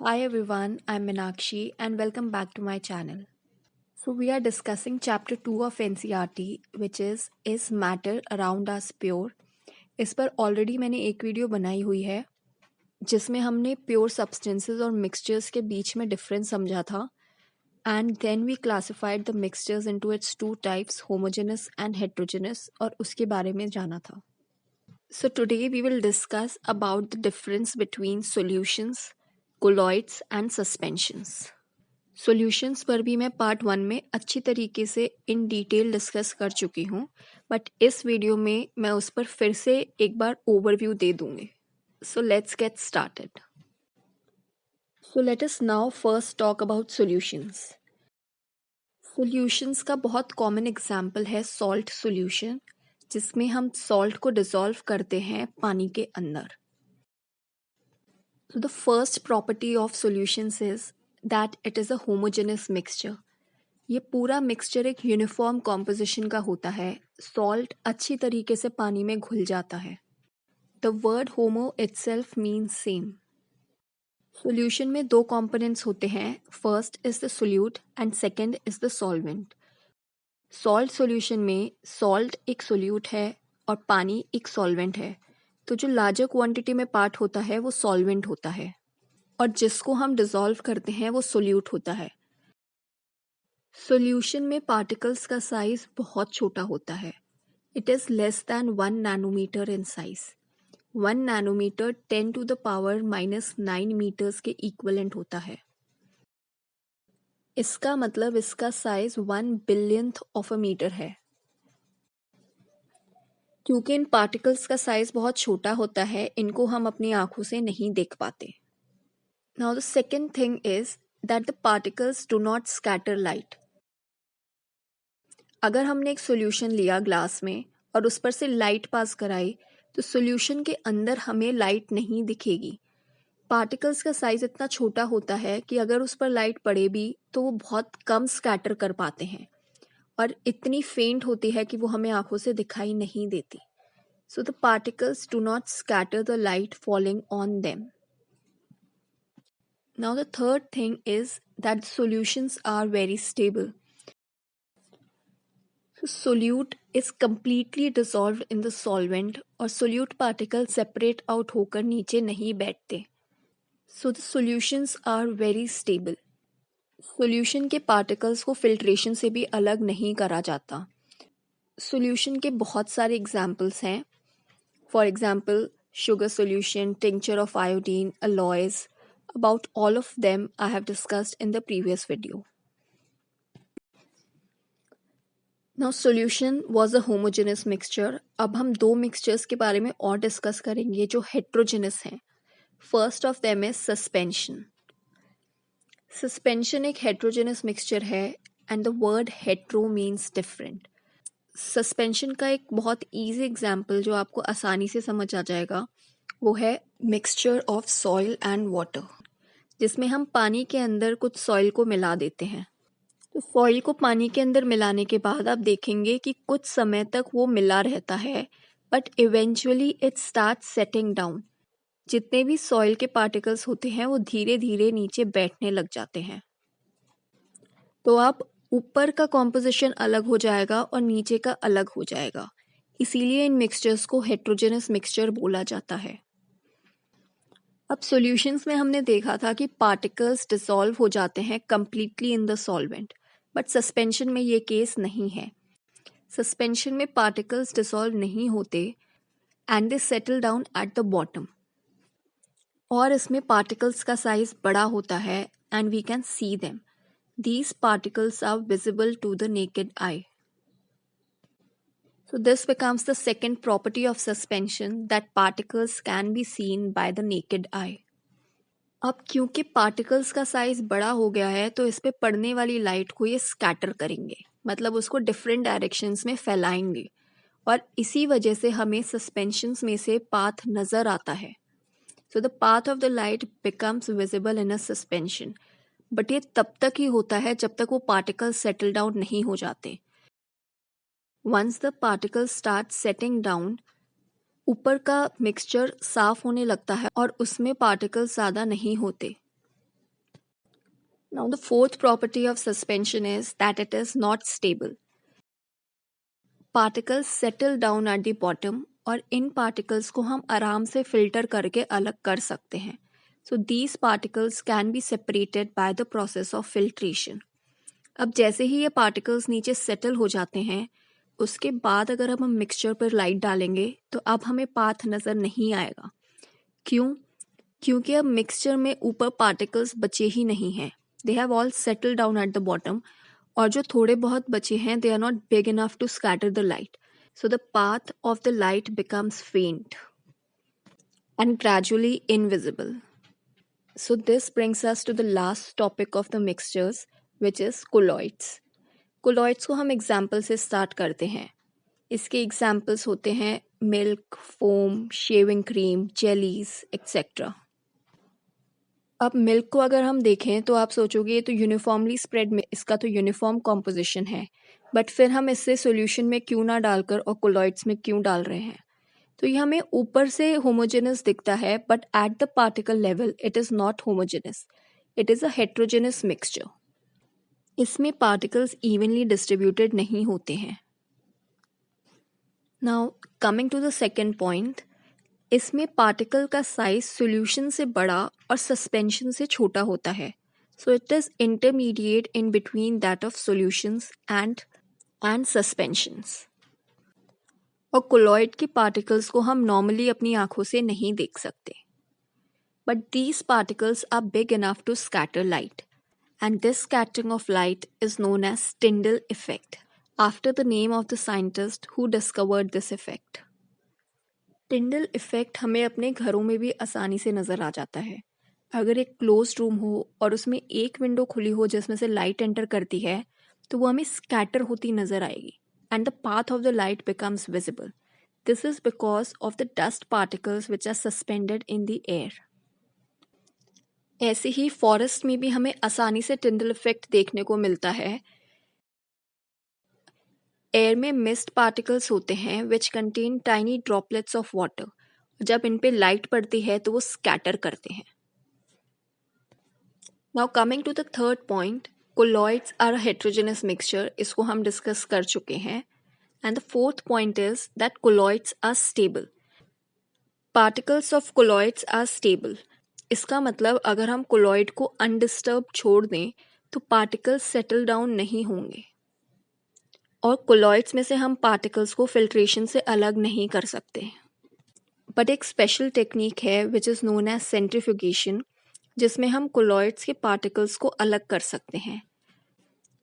Hi everyone, I'm Meenakshi and welcome back to my channel. So we are discussing chapter 2 of NCERT which is matter around us pure. इस पर already मैंने एक video बनाई हुई है जिसमें हमने प्योर सब्सटेंसेस और मिक्सचर्स के बीच में डिफरेंस समझा था and then we classified the mixtures into its two types homogeneous and heterogeneous और उसके बारे में जाना था. So today we will discuss about the difference between solutions, colloids and suspensions. Solutions पर भी मैं पार्ट 1 में अच्छी तरीके से इन डिटेल डिस्कस कर चुकी हूँ बट इस वीडियो में मैं उस पर फिर से एक बार ओवरव्यू दे दूँगी. So let's get started. So let us now first talk about solutions. Solutions का बहुत कॉमन एग्जांपल है सॉल्ट सॉल्यूशन जिसमें हम सॉल्ट को डिसॉल्व करते हैं पानी के अंदर. So the first property of solutions is that it is a homogeneous mixture. ये पूरा मिक्सचर एक यूनिफॉर्म कॉम्पोजिशन का होता है. सॉल्ट अच्छी तरीके से पानी में घुल जाता है. The word homo itself means same. Solution में दो कंपोनेंट्स होते हैं. First is the solute and second is the solvent. Salt solution में सॉल्ट एक सोल्यूट है और पानी एक सॉल्वेंट है. तो जो लार्जर क्वांटिटी में पार्ट होता है वो सॉल्वेंट होता है और जिसको हम डिसॉल्व करते हैं वो सोल्यूट होता है. सॉल्यूशन में पार्टिकल्स का साइज बहुत छोटा होता है. It is less than 1 nanometre in size. 1 nanometre 10 to the power -9 metres के इक्वलेंट होता है. इसका मतलब इसका साइज 1 बिलियंथ ऑफ अ मीटर है. क्योंकि इन पार्टिकल्स का साइज बहुत छोटा होता है इनको हम अपनी आंखों से नहीं देख पाते. Now the second thing is that the particles do not scatter light. अगर हमने एक सॉल्यूशन लिया ग्लास में और उस पर से लाइट पास कराई तो सॉल्यूशन के अंदर हमें लाइट नहीं दिखेगी. पार्टिकल्स का साइज इतना छोटा होता है कि अगर उस पर लाइट पड़े भी तो वो बहुत कम स्कैटर कर पाते हैं और इतनी फेंट होती है कि वो हमें आंखों से दिखाई नहीं देती. So the particles do not scatter the light falling on them. Now the third thing is that solutions are very stable. So solute is completely dissolved in the solvent और solute particles separate out होकर नीचे नहीं बैठते. So the solutions are very stable. Solution के particles को filtration से भी अलग नहीं करा जाता. Solution के बहुत सारे examples हैं. For example, sugar solution, tincture of iodine, alloys. About all of them I have discussed in the previous video. Now solution was a homogeneous mixture. अब हम दो मिक्सचर्स के बारे में और डिस्कस करेंगे जो हेट्रोजेनस हैं. First of them is suspension. Suspension एक हेट्रोजेनस मिक्सचर है and the word hetero means different. Suspension का एक बहुत ईजी एग्जाम्पल जो आपको आसानी से समझ आ जाएगा वो है mixture of soil and water, जिसमें हम पानी के अंदर कुछ सॉइल को मिला देते हैं. तो सॉइल को पानी के अंदर मिलाने के बाद आप देखेंगे कि कुछ समय तक वो मिला रहता है but eventually it start setting down. जितने भी सॉइल के पार्टिकल्स होते हैं वो धीरे धीरे नीचे बैठने लग जाते हैं. तो आप ऊपर का कॉम्पोजिशन अलग हो जाएगा और नीचे का अलग हो जाएगा. इसीलिए इन मिक्सचर्स को हेट्रोजेनस मिक्सचर बोला जाता है. अब सॉल्यूशंस में हमने देखा था कि पार्टिकल्स डिसॉल्व हो जाते हैं completely in the solvent but suspension में ये केस नहीं है. सस्पेंशन में पार्टिकल्स डिसॉल्व नहीं होते and they settle down at the bottom और इसमें पार्टिकल्स का साइज बड़ा होता है and we can see them. These particles are visible to the naked eye. So this becomes the second property of suspension that particles can be seen by the naked eye. अब क्योंकि particles का size बड़ा हो गया है तो इस पे पड़ने वाली लाइट को ये स्कैटर करेंगे, मतलब उसको डिफरेंट डायरेक्शंस में फैलाएंगे और इसी वजह से हमें सस्पेंशंस में से पाथ नज़र आता है. सो the path of the light becomes visible in a suspension. But ये तब तक ही होता है जब तक वो पार्टिकल्स सेटल डाउन नहीं हो जाते. Once the particles start setting down ऊपर का मिक्सचर साफ होने लगता है और उसमें पार्टिकल्स ज़्यादा नहीं होते. Now the fourth property of suspension is that it is not stable. Particles settle down at the bottom और इन particles को हम आराम से filter करके अलग कर सकते हैं. So these particles can be separated by the process of filtration. अब जैसे ही ये पार्टिकल्स नीचे सेटल हो जाते हैं, उसके बाद अगर हम मिक्सचर पर लाइट डालेंगे तो अब हमें पाथ नज़र नहीं आएगा. क्यों? क्योंकि अब मिक्सचर में ऊपर पार्टिकल्स बचे ही नहीं हैं. They have all settle down at the bottom, और जो थोड़े बहुत बचे हैं they are not big enough to scatter the light. So the path of the light becomes faint and gradually invisible. So this brings us to the last topic of the mixtures, which is colloids. Colloids को हम example से start करते हैं. इसके examples होते हैं milk, foam, shaving cream, jellies etcetera. अब milk को अगर हम देखें तो आप सोचोगे ये तो यूनिफॉर्मली स्प्रेड में, इसका तो यूनिफॉर्म कॉम्पोजिशन है, बट फिर हम इससे सॉल्यूशन में क्यों ना डालकर और कोलॉइड्स में क्यों डाल रहे हैं. तो ये हमें ऊपर से होमोजेनस दिखता है, but at the particle level it is not homogeneous, it is a heterogeneous mixture. इसमें पार्टिकल्स इवनली डिस्ट्रीब्यूटेड नहीं होते हैं. Now coming to the second point, इसमें पार्टिकल का साइज सॉल्यूशन से बड़ा और सस्पेंशन से छोटा होता है. So it is intermediate in between that of solutions and suspensions. और कोलॉइड के पार्टिकल्स को हम नॉर्मली अपनी आंखों से नहीं देख सकते, but these particles are big enough to scatter light, and this scattering of light is known as Tyndall effect, after the name of the scientist who discovered this effect. Tyndall effect हमें अपने घरों में भी आसानी से नज़र आ जाता है. अगर एक क्लोज रूम हो और उसमें एक विंडो खुली हो जिसमें से लाइट एंटर करती है, तो वो हमें स्कैटर होती नज़र आएगी, and the path of the light becomes visible. This is because of the dust particles which are suspended in the air. ऐसे ही फॉरेस्ट में भी हमें आसानी से टिंडल इफेक्ट देखने को मिलता है. एयर में मिस्ट पार्टिकल्स होते हैं which contain tiny droplets of water. जब इन पे लाइट पड़ती है तो वो स्कैटर करते हैं. Now coming to the third point, colloids are a heterogeneous mixture. इसको हम डिस्कस कर चुके हैं. And the fourth point is that colloids are stable. Particles of colloids are stable. इसका मतलब अगर हम colloid को undisturbed छोड़ दें तो particles settle down नहीं होंगे, और colloids में से हम particles को filtration से अलग नहीं कर सकते. But एक special technique है which is known as centrifugation, जिसमें हम colloids के particles को अलग कर सकते हैं.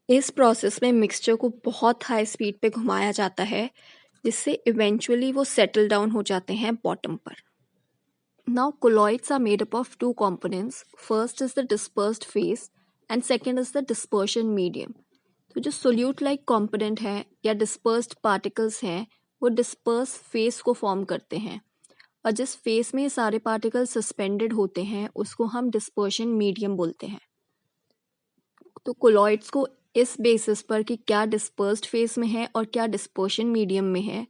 इस प्रोसेस में मिक्सचर को बहुत हाई स्पीड पे घुमाया जाता है, जिससे इवेंचुअली वो सेटल डाउन हो जाते हैं बॉटम पर. Now colloids are made up of two components. First is the dispersed phase and second is the dispersion medium. तो जो सोल्यूट लाइक कंपोनेंट है या डिस्पर्स्ड पार्टिकल्स हैं, वो डिस्पर्स फेस को फॉर्म करते हैं, और जिस फेस में सारे पार्टिकल्स सस्पेंडेड होते हैं उसको हम डिस्पर्शन मीडियम बोलते हैं. तो कोलॉइड्स को इस बेसिस पर कि क्या डिस्पर्स्ड फेस में है और क्या डिस्पर्शन मीडियम में है,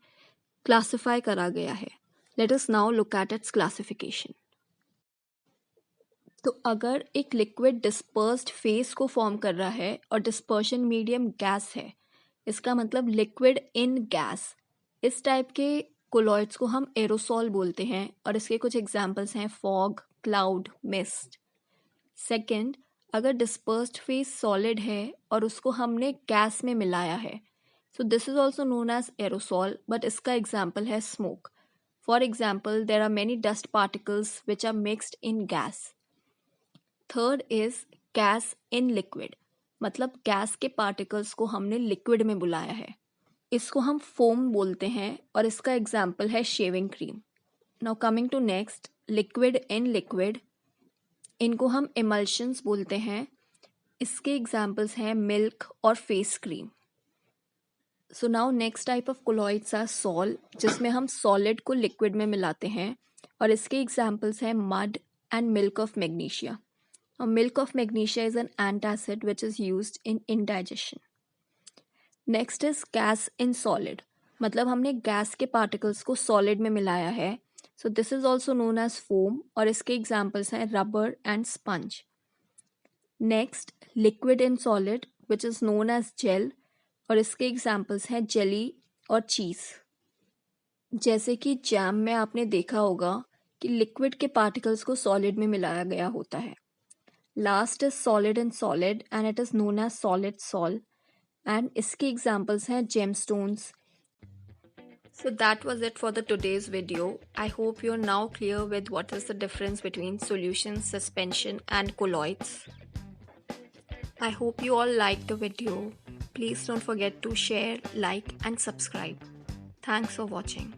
क्लासिफाई करा गया है. Let us now look at its classification. तो अगर एक लिक्विड डिस्पर्स्ड फेस को फॉर्म कर रहा है और डिस्पर्शन मीडियम गैस है, इसका मतलब लिक्विड इन गैस, इस टाइप के कोलॉइड्स को हम एरोसॉल बोलते हैं, और इसके कुछ एग्जांपल्स हैं फॉग, क्लाउड, मिस्ट. सेकेंड, अगर डिस्पर्स्ड फेस सॉलिड है और उसको हमने गैस में मिलाया है, so this is also known as aerosol, but इसका एग्जाम्पल है smoke. For example, there are many dust particles which are mixed in gas. Third is gas in liquid, मतलब गैस के पार्टिकल्स को हमने लिक्विड में बुलाया है, इसको हम फोम बोलते हैं, और इसका एग्जाम्पल है shaving cream. Now coming to next, liquid in liquid, इनको हम इमल्शंस बोलते हैं. इसके एग्जाम्पल्स हैं मिल्क और face cream. So now next type of colloids are sol, जिसमें हम सॉलिड को लिक्विड में मिलाते हैं, और इसके एग्जाम्पल्स हैं mud and milk of magnesia. और milk of magnesia is an antacid which is used in indigestion. Next is gas in solid, मतलब हमने गैस के पार्टिकल्स को सॉलिड में मिलाया है, so this is also known as foam, और इसके एग्जाम्पल्स हैं rubber and sponge. Next liquid and solid which is known as gel, और इसके एग्जाम्पल्स हैं जेली और चीज़। जैसे कि जैम में आपने देखा होगा कि लिक्विड के पार्टिकल्स को सॉलिड में मिलाया गया होता है। Last is solid and solid and it is known as solid sol, and इसके एग्जाम्पल्स हैं gemstones. So that was it for the today's video. I hope you're now clear with what is the difference between solution, suspension and colloids. I hope you all liked the video. Please don't forget to share, like and subscribe. Thanks for watching.